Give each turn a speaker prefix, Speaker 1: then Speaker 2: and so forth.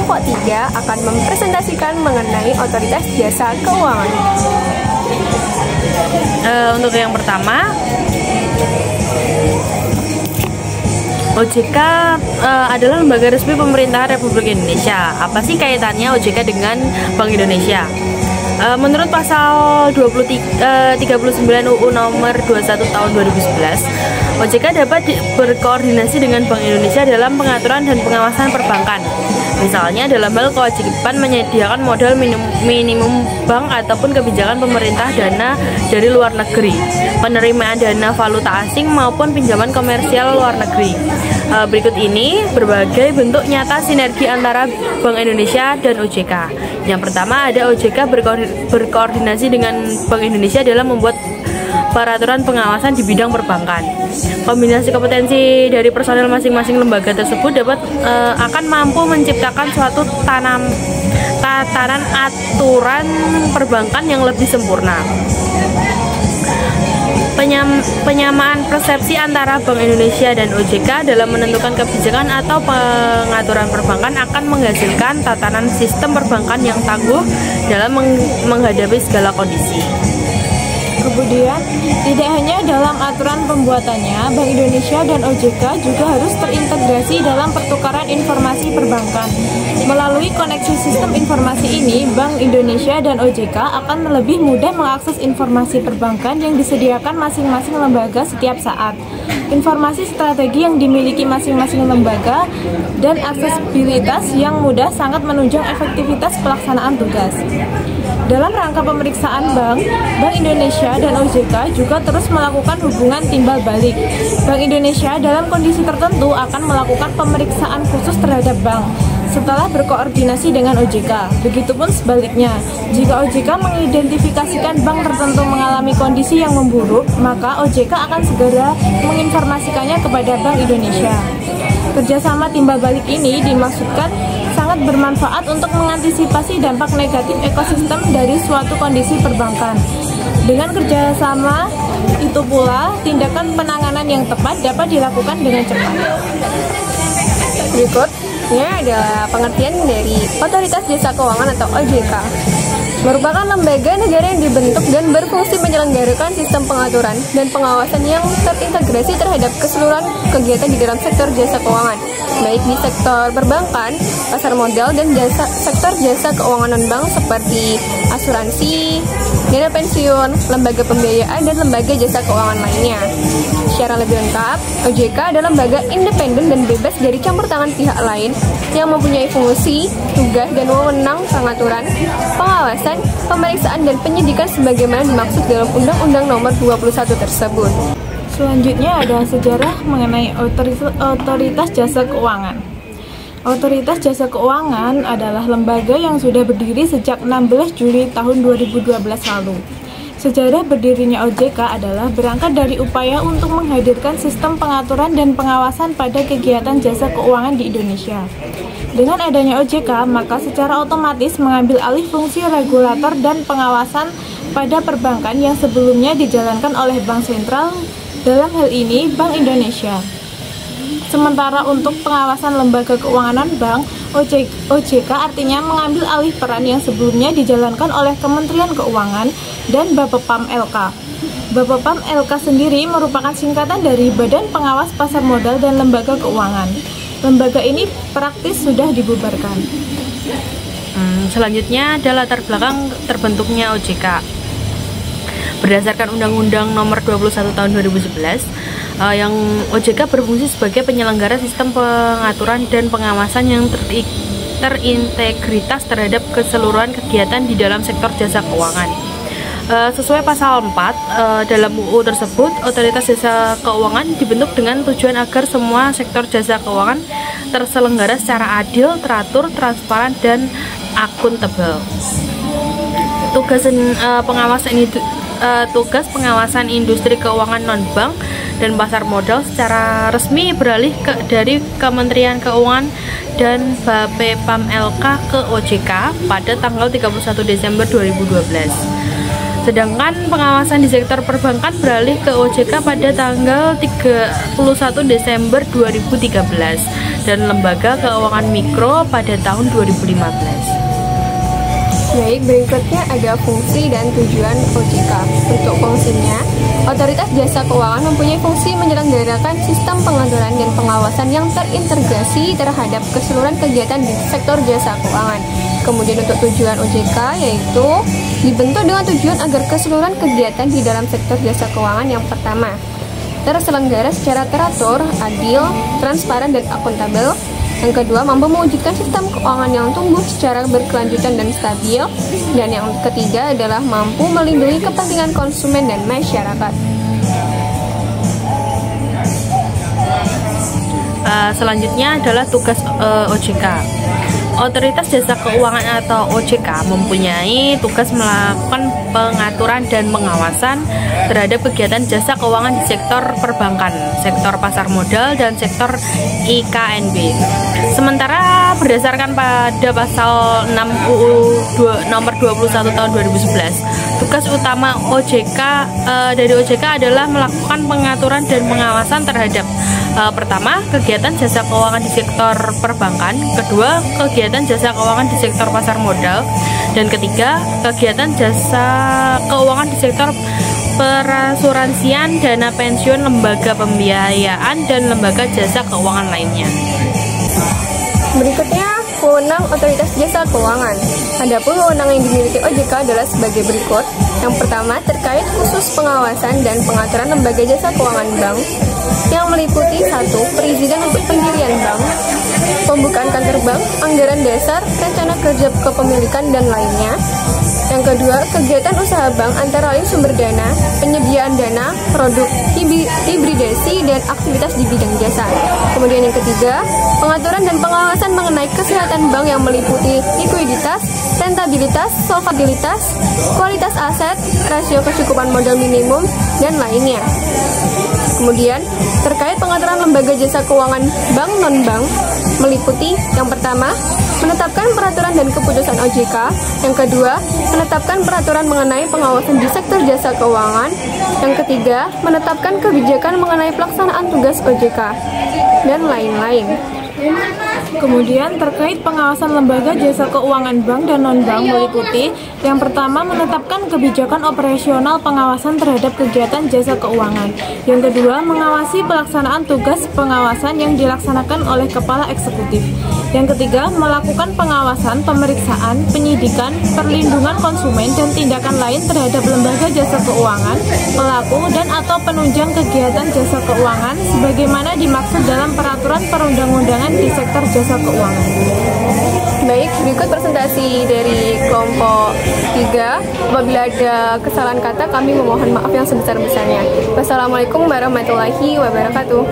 Speaker 1: kelompok 3 akan mempresentasikan mengenai otoritas jasa keuangan.
Speaker 2: Untuk yang pertama, OJK adalah lembaga resmi pemerintahan Republik Indonesia. Apa sih kaitannya OJK dengan Bank Indonesia? Menurut pasal 39 UU nomor 21 tahun 2011, OJK dapat berkoordinasi dengan Bank Indonesia dalam pengaturan dan pengawasan perbankan. Misalnya dalam hal kewajiban menyediakan modal minimum bank ataupun kebijakan pemerintah dana dari luar negeri, penerimaan dana valuta asing maupun pinjaman komersial luar negeri. Berikut ini berbagai bentuk nyata sinergi antara Bank Indonesia dan OJK. Yang pertama ada OJK berkoordinasi dengan Bank Indonesia dalam membuat peraturan pengawasan di bidang perbankan. Kombinasi kompetensi dari personel masing-masing lembaga tersebut akan mampu menciptakan suatu tatanan aturan perbankan yang lebih sempurna. Penyamaan persepsi antara Bank Indonesia dan OJK dalam menentukan kebijakan atau pengaturan perbankan akan menghasilkan tatanan sistem perbankan yang tangguh dalam menghadapi segala kondisi.
Speaker 3: Kemudian, tidak hanya dalam aturan pembuatannya, Bank Indonesia dan OJK juga harus terintegrasi dalam pertukaran informasi perbankan. Melalui koneksi sistem informasi ini, Bank Indonesia dan OJK akan lebih mudah mengakses informasi perbankan yang disediakan masing-masing lembaga setiap saat. Informasi strategi yang dimiliki masing-masing lembaga dan aksesibilitas yang mudah sangat menunjang efektivitas pelaksanaan tugas. Dalam rangka pemeriksaan Bank Indonesia dan OJK juga terus melakukan hubungan timbal balik. Bank Indonesia dalam kondisi tertentu akan melakukan pemeriksaan khusus terhadap bank setelah berkoordinasi dengan OJK. Begitupun sebaliknya, jika OJK mengidentifikasikan bank tertentu mengalami kondisi yang memburuk, maka OJK akan segera menginformasikannya kepada Bank Indonesia. Kerjasama timbal balik ini dimaksudkan sangat bermanfaat untuk mengantisipasi dampak negatif ekosistem dari suatu kondisi perbankan. Dengan kerjasama itu pula, tindakan penanganan yang tepat dapat dilakukan dengan cepat.
Speaker 1: Berikutnya adalah pengertian dari Otoritas Jasa Keuangan atau OJK. Merupakan lembaga negara yang dibentuk dan berfungsi menyelenggarakan sistem pengaturan dan pengawasan yang terintegrasi terhadap keseluruhan kegiatan di dalam sektor jasa keuangan, baik di sektor perbankan, pasar modal, dan sektor jasa keuangan non-bank seperti asuransi, dana pensiun, lembaga pembiayaan, dan lembaga jasa keuangan lainnya. Secara lebih lengkap, OJK adalah lembaga independen dan bebas dari campur tangan pihak lain yang mempunyai fungsi, tugas, dan wewenang pengaturan, pengawasan, pemeriksaan, dan penyidikan sebagaimana dimaksud dalam Undang-Undang Nomor 21 tersebut.
Speaker 3: Selanjutnya ada sejarah mengenai Otoritas Jasa Keuangan. Otoritas Jasa Keuangan adalah lembaga yang sudah berdiri sejak 16 Juli tahun 2012 lalu. Sejarah berdirinya OJK adalah berangkat dari upaya untuk menghadirkan sistem pengaturan dan pengawasan pada kegiatan jasa keuangan di Indonesia. Dengan adanya OJK, maka secara otomatis mengambil alih fungsi regulator dan pengawasan pada perbankan yang sebelumnya dijalankan oleh Bank Sentral, dalam hal ini Bank Indonesia. Sementara untuk pengawasan lembaga keuangan non-bank, OJK artinya mengambil alih peran yang sebelumnya dijalankan oleh Kementerian Keuangan dan Bapepam LK. Bapepam LK sendiri merupakan singkatan dari Badan Pengawas Pasar Modal dan Lembaga Keuangan. Lembaga ini praktis sudah dibubarkan.
Speaker 2: Selanjutnya ada latar belakang terbentuknya OJK. Berdasarkan Undang-Undang Nomor 21 Tahun 2011, yang OJK berfungsi sebagai penyelenggara sistem pengaturan dan pengawasan yang terintegritas terhadap keseluruhan kegiatan di dalam sektor jasa keuangan. Sesuai pasal 4 dalam UU tersebut, Otoritas Jasa Keuangan dibentuk dengan tujuan agar semua sektor jasa keuangan terselenggara secara adil, teratur, transparan, dan akuntabel. Tugas pengawasan industri keuangan non-bank dan pasar modal secara resmi beralih dari Kementerian Keuangan dan Bapepam LK ke OJK pada tanggal 31 Desember 2012. Sedangkan pengawasan di sektor perbankan beralih ke OJK pada tanggal 31 Desember 2013. dan lembaga keuangan mikro pada tahun 2015.
Speaker 1: Baik, berikutnya ada fungsi dan tujuan OJK. Untuk fungsinya, Otoritas Jasa Keuangan mempunyai fungsi menyelenggarakan sistem pengaturan dan pengawasan yang terintegrasi terhadap keseluruhan kegiatan di sektor jasa keuangan. Kemudian untuk tujuan OJK yaitu dibentuk dengan tujuan agar keseluruhan kegiatan di dalam sektor jasa keuangan yang pertama terselenggara secara teratur, adil, transparan, dan akuntabel. Yang kedua, mampu mewujudkan sistem keuangan yang tumbuh secara berkelanjutan dan stabil. Dan yang ketiga adalah mampu melindungi kepentingan konsumen dan masyarakat.
Speaker 2: Selanjutnya adalah tugas OJK. Otoritas Jasa Keuangan atau OJK mempunyai tugas melakukan pengaturan dan pengawasan terhadap kegiatan jasa keuangan di sektor perbankan, sektor pasar modal, dan sektor IKNB. Sementara berdasarkan pada pasal 6 UU nomor 21 tahun 2011, tugas utama OJK dari OJK adalah melakukan pengaturan dan pengawasan terhadap pertama, kegiatan jasa keuangan di sektor perbankan, kedua, kegiatan jasa keuangan di sektor pasar modal, dan ketiga, kegiatan jasa keuangan di sektor perasuransian, dana pensiun, lembaga pembiayaan, dan lembaga jasa keuangan lainnya.
Speaker 1: Berikutnya, wewenang Otoritas Jasa Keuangan. Adapun wewenang yang dimiliki OJK adalah sebagai berikut. Yang pertama, terkait khusus pengawasan dan pengaturan lembaga jasa keuangan bank yang meliputi 1. Perizinan untuk pendirian bank, pembukaan kantor bank, anggaran dasar, rencana kerja kepemilikan, dan lainnya. Yang kedua, kegiatan usaha bank antara lain sumber dana, penyediaan dana, produk, hibridasi, dan aktivitas di bidang jasa. Kemudian yang ketiga, pengaturan dan pengawasan mengenai kesehatan bank yang meliputi likuiditas, rentabilitas, solvabilitas, kualitas aset, rasio kecukupan modal minimum, dan lainnya. Kemudian, terkait pengaturan lembaga jasa keuangan bank non-bank meliputi yang pertama, menetapkan peraturan dan keputusan OJK. Yang kedua, menetapkan peraturan mengenai pengawasan di sektor jasa keuangan. Yang ketiga, menetapkan kebijakan mengenai pelaksanaan tugas OJK, dan lain-lain.
Speaker 3: Kemudian terkait pengawasan lembaga jasa keuangan bank dan non-bank meliputi yang pertama, menetapkan kebijakan operasional pengawasan terhadap kegiatan jasa keuangan. Yang kedua, mengawasi pelaksanaan tugas pengawasan yang dilaksanakan oleh kepala eksekutif. Yang ketiga, melakukan pengawasan, pemeriksaan, penyidikan, perlindungan konsumen, dan tindakan lain terhadap lembaga jasa keuangan, pelaku dan atau penunjang kegiatan jasa keuangan sebagaimana dimaksud dalam peraturan perundang-undangan di sektor jasa keuangan.
Speaker 1: Baik, berikut presentasi dari kelompok 3. Apabila ada kesalahan kata, kami memohon maaf yang sebesar-besarnya. Wassalamualaikum warahmatullahi wabarakatuh.